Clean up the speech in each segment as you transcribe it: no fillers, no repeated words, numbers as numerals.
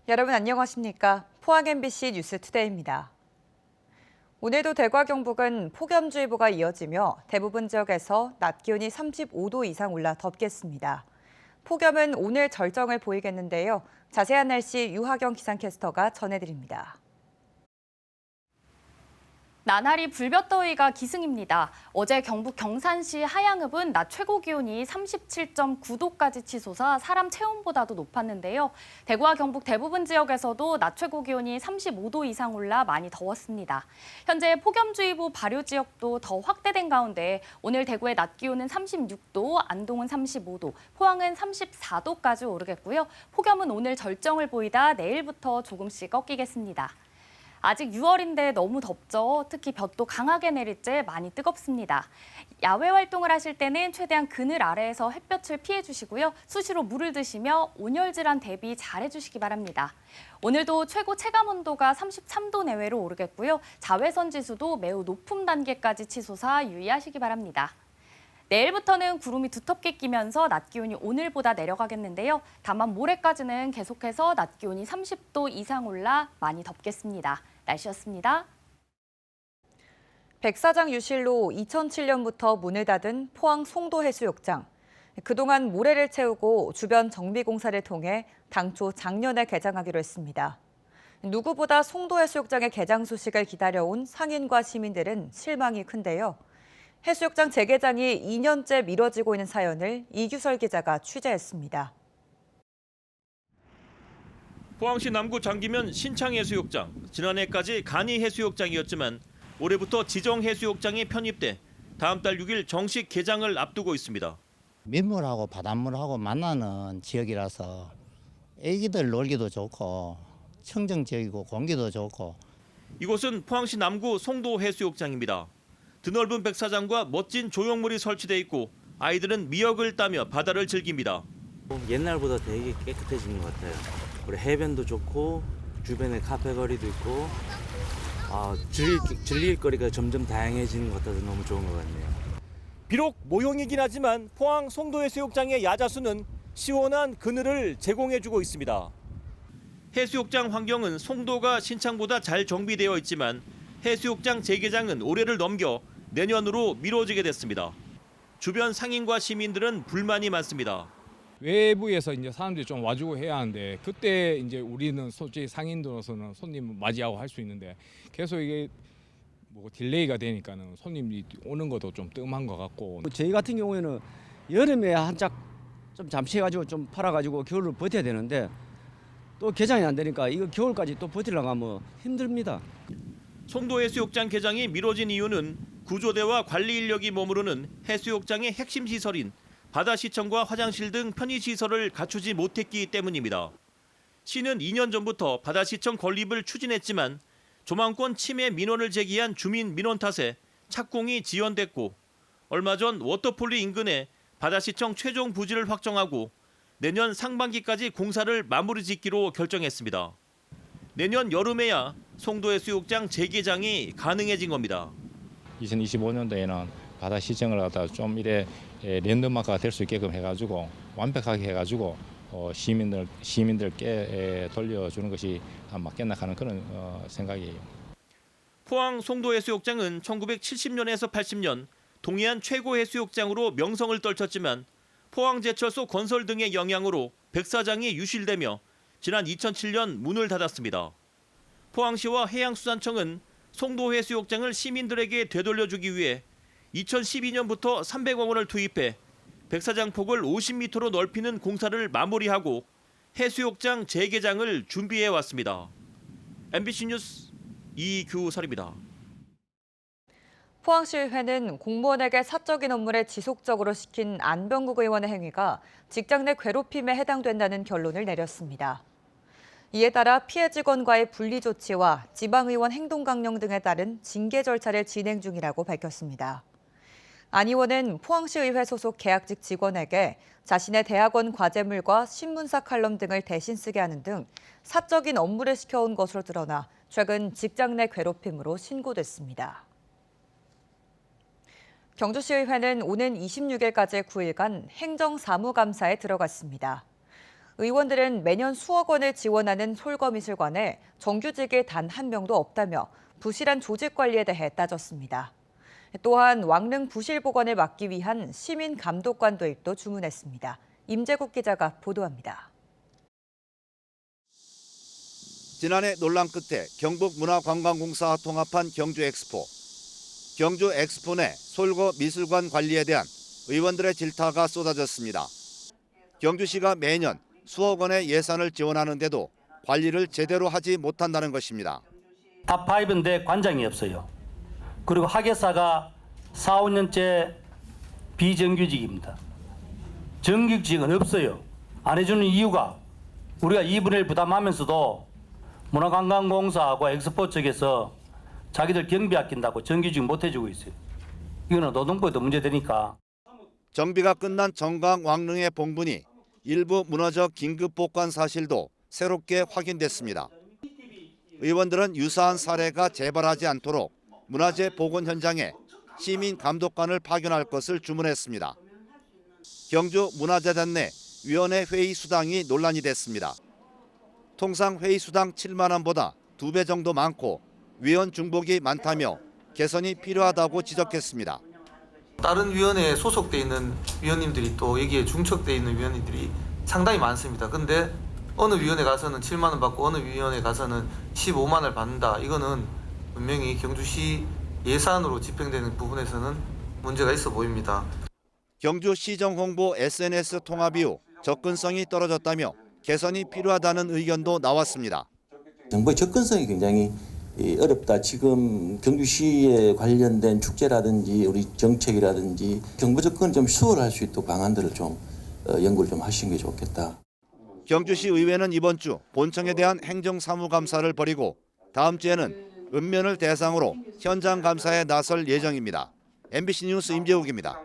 여러분 안녕하십니까? 포항 MBC 뉴스투데이입니다. 오늘도 대과 경북은 폭염주의보가 이어지며 대부분 지역에서 낮 기온이 35도 이상 올라 덥겠습니다. 폭염은 오늘 절정을 보이겠는데요. 자세한 날씨 유하경 기상캐스터가 전해드립니다. 나날이 불볕더위가 기승입니다. 어제 경북 경산시 하양읍은 낮 최고 기온이 37.9도까지 치솟아 사람 체온보다도 높았는데요. 대구와 경북 대부분 지역에서도 낮 최고 기온이 35도 이상 올라 많이 더웠습니다. 현재 폭염주의보 발효 지역도 더 확대된 가운데 오늘 대구의 낮 기온은 36도, 안동은 35도, 포항은 34도까지 오르겠고요. 폭염은 오늘 절정을 보이다 내일부터 조금씩 꺾이겠습니다. 아직 6월인데 너무 덥죠. 특히 볕도 강하게 내릴 때 많이 뜨겁습니다. 야외 활동을 하실 때는 최대한 그늘 아래에서 햇볕을 피해 주시고요. 수시로 물을 드시며 온열 질환 대비 잘 해주시기 바랍니다. 오늘도 최고 체감 온도가 33도 내외로 오르겠고요. 자외선 지수도 매우 높은 단계까지 치솟아 유의하시기 바랍니다. 내일부터는 구름이 두텁게 끼면서 낮 기온이 오늘보다 내려가겠는데요. 다만 모레까지는 계속해서 낮 기온이 30도 이상 올라 많이 덥겠습니다. 날씨였습니다. 백사장 유실로 2007년부터 문을 닫은 포항 송도해수욕장. 그동안 모래를 채우고 주변 정비 공사를 통해 당초 작년에 개장하기로 했습니다. 누구보다 송도해수욕장의 개장 소식을 기다려온 상인과 시민들은 실망이 큰데요. 해수욕장 재개장이 2년째 미뤄지고 있는 사연을 이규설 기자가 취재했습니다. 포항시 남구 장기면 신창해수욕장, 지난해까지 간이해수욕장이었지만 올해부터 지정해수욕장이 편입돼 다음 달 6일 정식 개장을 앞두고 있습니다. 민물하고 바닷물하고 만나는 지역이라서 애기들 놀기도 좋고 청정 지역이고 공기도 좋고. 이곳은 포항시 남구 송도해수욕장입니다. 드넓은 백사장과 멋진 조형물이 설치돼 있고 아이들은 미역을 따며 바다를 즐깁니다. 옛날보다 되게 깨끗해진 것 같아요. 우리 해변도 좋고 주변에 카페 거리도 있고 즐길 거리가 점점 다양해지는 것 같아서 너무 좋은 것 같네요. 비록 모형이긴 하지만 포항 송도해수욕장의 야자수는 시원한 그늘을 제공해주고 있습니다. 해수욕장 환경은 송도가 신창보다 잘 정비되어 있지만 해수욕장 재개장은 올해를 넘겨 내년으로 미뤄지게 됐습니다. 주변 상인과 시민들은 불만이 많습니다. 외부에서 이제 사람들이 좀 와주고 해야 하는데 그때 이제 우리는 솔직히 상인들로서는 손님 맞이하고 할 수 있는데 계속 이게 뭐 딜레이가 되니까는 손님이 오는 것도 좀 뜸한 것 같고. 저희 같은 경우에는 여름에 한짝 좀 잠시 해가지고 좀 팔아가지고 겨울을 버텨야 되는데 또 개장이 안 되니까 이거 겨울까지 또 버티려고 하면 힘듭니다. 송도해수욕장 개장이 미뤄진 이유는 구조대와 관리 인력이 머무르는 해수욕장의 핵심 시설인 바다시청과 화장실 등 편의시설을 갖추지 못했기 때문입니다. 시는 2년 전부터 바다시청 건립을 추진했지만 조망권 침해 민원을 제기한 주민 민원 탓에 착공이 지연됐고 얼마 전 워터폴리 인근에 바다시청 최종 부지를 확정하고 내년 상반기까지 공사를 마무리 짓기로 결정했습니다. 내년 여름에야 송도해수욕장 재개장이 가능해진 겁니다. 2025년도에는 바다 시청을 갖다 좀 이래 랜드마크가 될 수 있게끔 해가지고 완벽하게 해가지고 시민들께 돌려주는 것이 맞겠나 하는 그런 생각이에요. 포항 송도해수욕장은 1970년에서 80년 동해안 최고 해수욕장으로 명성을 떨쳤지만 포항제철소 건설 등의 영향으로 백사장이 유실되며 지난 2007년 문을 닫았습니다. 포항시와 해양수산청은 송도해수욕장을 시민들에게 되돌려주기 위해 2012년부터 300억 원을 투입해 백사장 폭을 50m로 넓히는 공사를 마무리하고 해수욕장 재개장을 준비해 왔습니다. MBC 뉴스 이규설입니다. 포항시의회는 공무원에게 사적인 업무를 지속적으로 시킨 안병국 의원의 행위가 직장 내 괴롭힘에 해당된다는 결론을 내렸습니다. 이에 따라 피해 직원과의 분리 조치와 지방의원 행동 강령 등에 따른 징계 절차를 진행 중이라고 밝혔습니다. 안 의원은 포항시의회 소속 계약직 직원에게 자신의 대학원 과제물과 신문사 칼럼 등을 대신 쓰게 하는 등 사적인 업무를 시켜온 것으로 드러나 최근 직장 내 괴롭힘으로 신고됐습니다. 경주시의회는 오는 26일까지 9일간 행정사무감사에 들어갔습니다. 의원들은 매년 수억 원을 지원하는 솔거미술관에 정규직이 단 한 명도 없다며 부실한 조직 관리에 대해 따졌습니다. 또한 왕릉 부실 보건을 막기 위한 시민 감독관 도입도 주문했습니다. 임재국 기자가 보도합니다. 지난해 논란 끝에 경북문화관광공사와 통합한 경주엑스포. 경주엑스포 내 솔거 미술관 관리에 대한 의원들의 질타가 쏟아졌습니다. 경주시가 매년 수억 원의 예산을 지원하는데도 관리를 제대로 하지 못한다는 것입니다. 탑5인데 관장이 없어요. 그리고 학예사가 4, 5년째 비정규직입니다. 정규직은 없어요. 안 해주는 이유가 우리가 2분의 1 부담하면서도 문화관광공사하고 엑스포 측에서 자기들 경비 아낀다고 정규직 못 해주고 있어요. 이거는 노동부에도 문제되니까. 정비가 끝난 정강 왕릉의 봉분이 일부 무너져 긴급 복구한 사실도 새롭게 확인됐습니다. 의원들은 유사한 사례가 재발하지 않도록 문화재 복원 현장에 시민 감독관을 파견할 것을 주문했습니다. 경주 문화재단 내 위원회 회의 수당이 논란이 됐습니다. 통상 회의 수당 7만 원보다 2배 정도 많고 위원 중복이 많다며 개선이 필요하다고 지적했습니다. 다른 위원회에 소속돼 있는 위원님들이 또 여기에 중첩돼 있는 위원님들이 상당히 많습니다. 근데 어느 위원회 가서는 7만 원 받고 어느 위원회 가서는 15만 원을 받는다. 이거는 분명히 경주시 예산으로 집행되는 부분에서는 문제가 있어 보입니다. 경주 시정 홍보 SNS 통합 이후 접근성이 떨어졌다며 개선이 필요하다는 의견도 나왔습니다. 정부의 접근성이 굉장히 어렵다. 지금 경주시에 관련된 축제라든지 우리 정책이라든지 정부 접근을 좀 수월할 수 있도록 방안들을 좀 연구를 좀 하시는 게 좋겠다. 경주시 의회는 이번 주 본청에 대한 행정사무감사를 벌이고 다음 주에는 읍면을 대상으로 현장 감사에 나설 예정입니다. MBC 뉴스 임재욱입니다.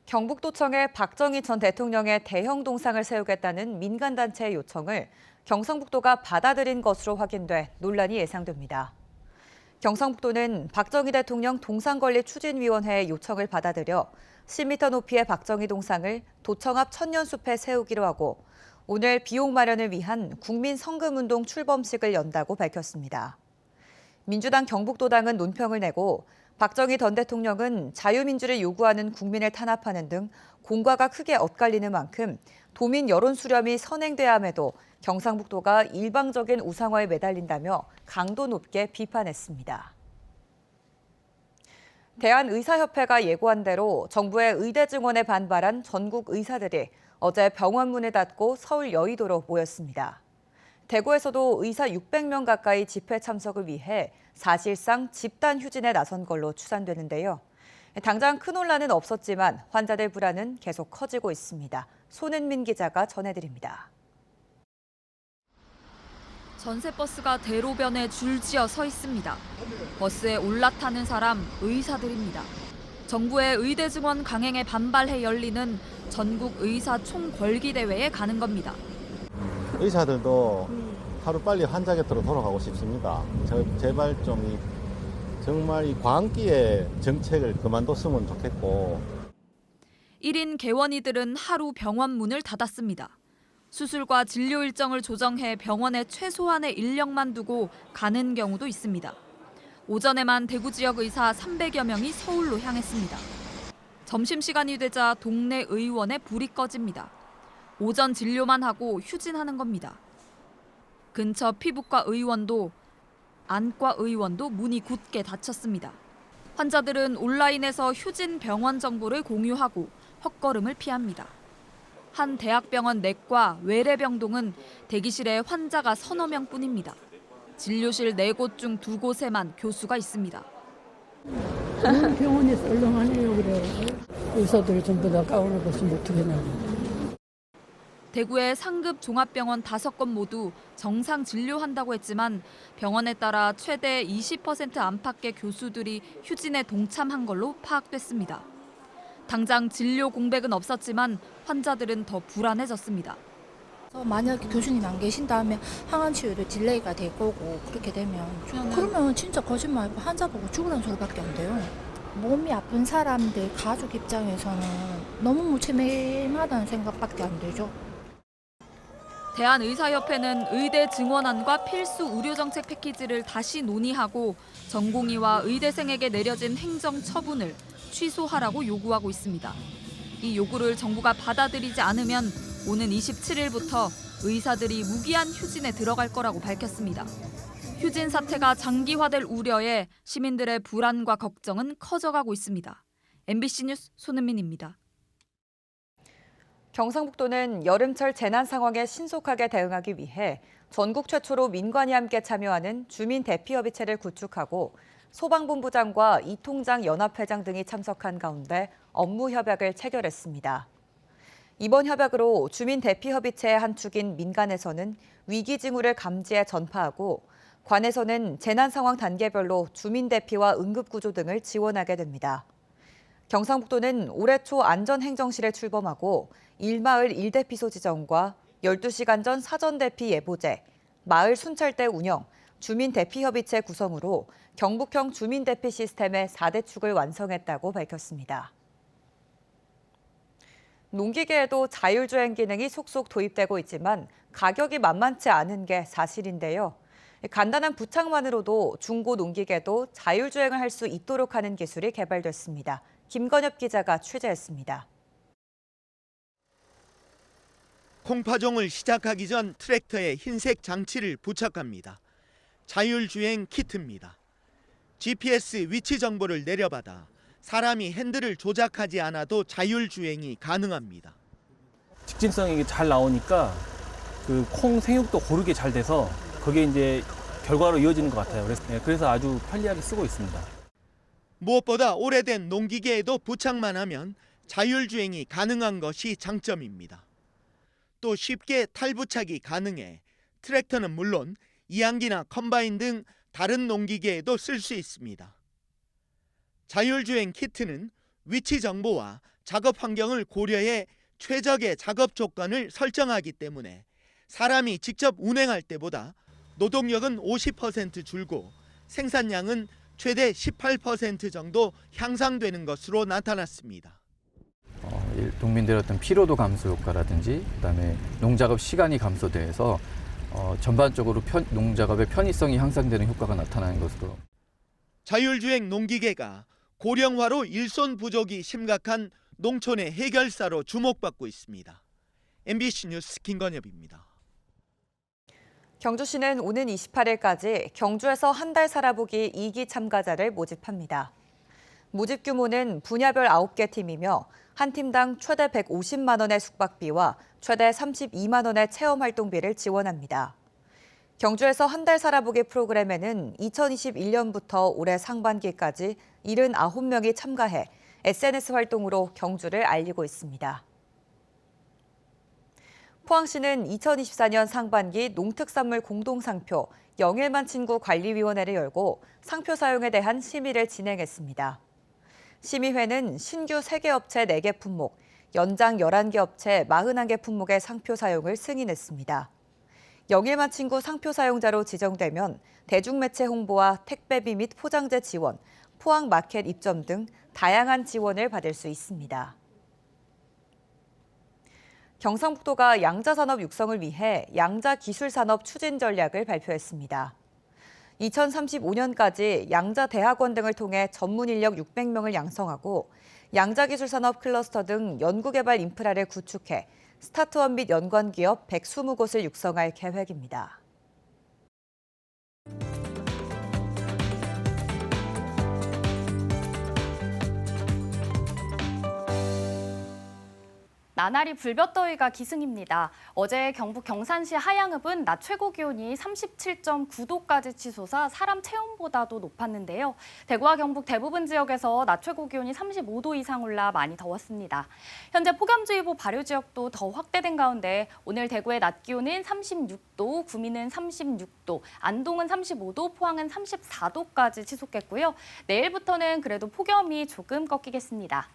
경북도청에 박정희 전 대통령의 대형 동상을 세우겠다는 민간단체의 요청을 경상북도가 받아들인 것으로 확인돼 논란이 예상됩니다. 경상북도는 박정희 대통령 동상건립추진위원회의 요청을 받아들여 10m 높이의 박정희 동상을 도청 앞 천년숲에 세우기로 하고 오늘 비용 마련을 위한 국민성금운동 출범식을 연다고 밝혔습니다. 민주당 경북도당은 논평을 내고 박정희 전 대통령은 자유민주를 요구하는 국민을 탄압하는 등 공과가 크게 엇갈리는 만큼 도민 여론 수렴이 선행돼야 함에도 경상북도가 일방적인 우상화에 매달린다며 강도 높게 비판했습니다. 대한의사협회가 예고한 대로 정부의 의대 증원에 반발한 전국 의사들이 어제 병원 문을 닫고 서울 여의도로 모였습니다. 대구에서도 의사 600명 가까이 집회 참석을 위해 사실상 집단 휴진에 나선 걸로 추산되는데요. 당장 큰 혼란은 없었지만 환자들 불안은 계속 커지고 있습니다. 손은민 기자가 전해드립니다. 전세버스가 대로변에 줄지어 서 있습니다. 버스에 올라타는 사람 의사들입니다. 정부의 의대 증원 강행에 반발해 열리는 전국 의사 총궐기대회에 가는 겁니다. 의사들도 하루빨리 환자 곁으로 돌아가고 싶습니다. 제발 좀 정말 이 광기의 정책을 그만뒀으면 좋겠고. 1인 개원이들은 하루 병원 문을 닫았습니다. 수술과 진료 일정을 조정해 병원에 최소한의 인력만 두고 가는 경우도 있습니다. 오전에만 대구 지역 의사 300여 명이 서울로 향했습니다. 점심시간이 되자 동네 의원에 불이 꺼집니다. 오전 진료만 하고 휴진하는 겁니다. 근처 피부과 의원도 안과 의원도 문이 굳게 닫혔습니다. 환자들은 온라인에서 휴진 병원 정보를 공유하고 헛걸음을 피합니다. 한 대학병원 내과 외래병동은 대기실에 환자가 서너 명뿐입니다. 진료실 4곳 중 2곳에만 교수가 있습니다. 병원이 썰렁하네요. 그래. 의사들 전부 다 가오를 벗으면 어떡하냐고. 대구의 상급 종합병원 5건 모두 정상 진료한다고 했지만 병원에 따라 최대 20% 안팎의 교수들이 휴진에 동참한 걸로 파악됐습니다. 당장 진료 공백은 없었지만 환자들은 더 불안해졌습니다. 만약에 교수님 안 계신다면 항암 치료도 딜레이가 될 거고 그렇게 되면 그러면 진짜 거짓말 환자 보고 죽으라는 소리밖에 안 돼요. 몸이 아픈 사람들 가족 입장에서는 너무 무책임하다는 생각밖에 안 들죠. 대한의사협회는 의대 증원안과 필수 의료정책 패키지를 다시 논의하고 전공의와 의대생에게 내려진 행정 처분을 취소하라고 요구하고 있습니다. 이 요구를 정부가 받아들이지 않으면 오는 27일부터 의사들이 무기한 휴진에 들어갈 거라고 밝혔습니다. 휴진 사태가 장기화될 우려에 시민들의 불안과 걱정은 커져가고 있습니다. MBC 뉴스 손은민입니다. 경상북도는 여름철 재난 상황에 신속하게 대응하기 위해 전국 최초로 민관이 함께 참여하는 주민 대피협의체를 구축하고 소방본부장과 이통장 연합회장 등이 참석한 가운데 업무 협약을 체결했습니다. 이번 협약으로 주민 대피협의체의 한 축인 민간에서는 위기 징후를 감지해 전파하고 관에서는 재난 상황 단계별로 주민 대피와 응급구조 등을 지원하게 됩니다. 경상북도는 올해 초 안전행정실에 출범하고 1마을 1대피소 지정과 12시간 전 사전대피 예보제, 마을 순찰대 운영, 주민대피협의체 구성으로 경북형 주민대피 시스템의 4대 축을 완성했다고 밝혔습니다. 농기계에도 자율주행 기능이 속속 도입되고 있지만 가격이 만만치 않은 게 사실인데요. 간단한 부착만으로도 중고 농기계도 자율주행을 할 수 있도록 하는 기술이 개발됐습니다. 김건엽 기자가 취재했습니다. 콩파종을 시작하기 전 트랙터에 흰색 장치를 부착합니다. 자율주행 키트입니다. GPS 위치 정보를 내려받아 사람이 핸들을 조작하지 않아도 자율주행이 가능합니다. 직진성이 잘 나오니까 그 콩 생육도 고르게 잘 돼서 그게 이제 결과로 이어지는 것 같아요. 그래서 아주 편리하게 쓰고 있습니다. 무엇보다 오래된 농기계에도 부착만 하면 자율주행이 가능한 것이 장점입니다. 또 쉽게 탈부착이 가능해 트랙터는 물론 이항기나 컴바인 등 다른 농기계에도 쓸 수 있습니다. 자율주행 키트는 위치 정보와 작업 환경을 고려해 최적의 작업 조건을 설정하기 때문에 사람이 직접 운행할 때보다 노동력은 50% 줄고 생산량은 최대 18% 정도 향상되는 것으로 나타났습니다. 농민들의 어떤 피로도 감소 효과라든지 그다음에 농작업 시간이 감소돼서 전반적으로 농작업의 편의성이 향상되는 효과가 나타나는 것으로. 자율주행 농기계가 고령화로 일손 부족이 심각한 농촌의 해결사로 주목받고 있습니다. MBC 뉴스 김건엽입니다. 경주시는 오는 28일까지 경주에서 한 달 살아보기 2기 참가자를 모집합니다. 모집 규모는 분야별 9개 팀이며 한 팀당 최대 150만 원의 숙박비와 최대 32만 원의 체험활동비를 지원합니다. 경주에서 한 달 살아보기 프로그램에는 2021년부터 올해 상반기까지 79명이 참가해 SNS 활동으로 경주를 알리고 있습니다. 포항시는 2024년 상반기 농특산물 공동상표 영일만 친구 관리위원회를 열고 상표 사용에 대한 심의를 진행했습니다. 심의회는 신규 3개 업체 4개 품목, 연장 11개 업체 41개 품목의 상표 사용을 승인했습니다. 영일만 친구 상표 사용자로 지정되면 대중매체 홍보와 택배비 및 포장재 지원, 포항 마켓 입점 등 다양한 지원을 받을 수 있습니다. 경상북도가 양자산업 육성을 위해 양자기술산업 추진 전략을 발표했습니다. 2035년까지 양자대학원 등을 통해 전문 인력 600명을 양성하고 양자기술산업 클러스터 등 연구개발 인프라를 구축해 스타트업 및 연관기업 120곳을 육성할 계획입니다. 나날이 불볕더위가 기승입니다. 어제 경북 경산시 하양읍은 낮 최고 기온이 37.9도까지 치솟아 사람 체온보다도 높았는데요. 대구와 경북 대부분 지역에서 낮 최고 기온이 35도 이상 올라 많이 더웠습니다. 현재 폭염주의보 발효 지역도 더 확대된 가운데 오늘 대구의 낮 기온은 36도, 구미는 36도, 안동은 35도, 포항은 34도까지 치솟겠고요. 내일부터는 그래도 폭염이 조금 꺾이겠습니다.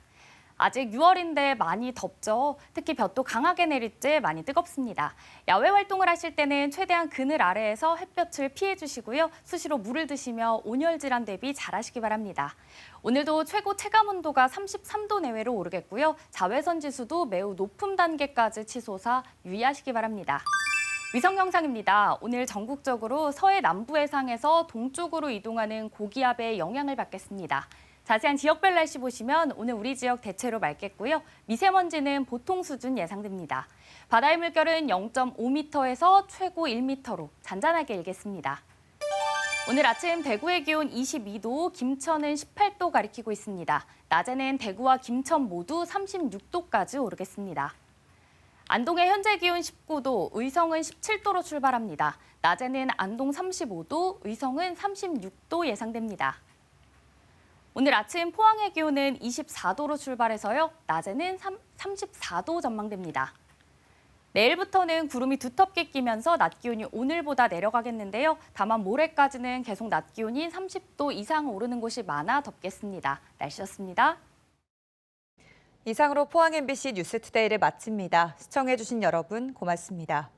아직 6월인데 많이 덥죠. 특히 볕도 강하게 내릴 때 많이 뜨겁습니다. 야외 활동을 하실 때는 최대한 그늘 아래에서 햇볕을 피해 주시고요. 수시로 물을 드시며 온열 질환 대비 잘하시기 바랍니다. 오늘도 최고 체감 온도가 33도 내외로 오르겠고요. 자외선 지수도 매우 높은 단계까지 치솟아 유의하시기 바랍니다. 위성 영상입니다. 오늘 전국적으로 서해 남부 해상에서 동쪽으로 이동하는 고기압의 영향을 받겠습니다. 자세한 지역별 날씨 보시면 오늘 우리 지역 대체로 맑겠고요. 미세먼지는 보통 수준 예상됩니다. 바다의 물결은 0.5m에서 최고 1m로 잔잔하게 일겠습니다. 오늘 아침 대구의 기온 22도, 김천은 18도 가리키고 있습니다. 낮에는 대구와 김천 모두 36도까지 오르겠습니다. 안동의 현재 기온 19도, 의성은 17도로 출발합니다. 낮에는 안동 35도, 의성은 36도 예상됩니다. 오늘 아침 포항의 기온은 24도로 출발해서요. 낮에는 34도 전망됩니다. 내일부터는 구름이 두텁게 끼면서 낮 기온이 오늘보다 내려가겠는데요. 다만 모레까지는 계속 낮 기온이 30도 이상 오르는 곳이 많아 덥겠습니다. 날씨였습니다. 이상으로 포항 MBC 뉴스투데이를 마칩니다. 시청해주신 여러분 고맙습니다.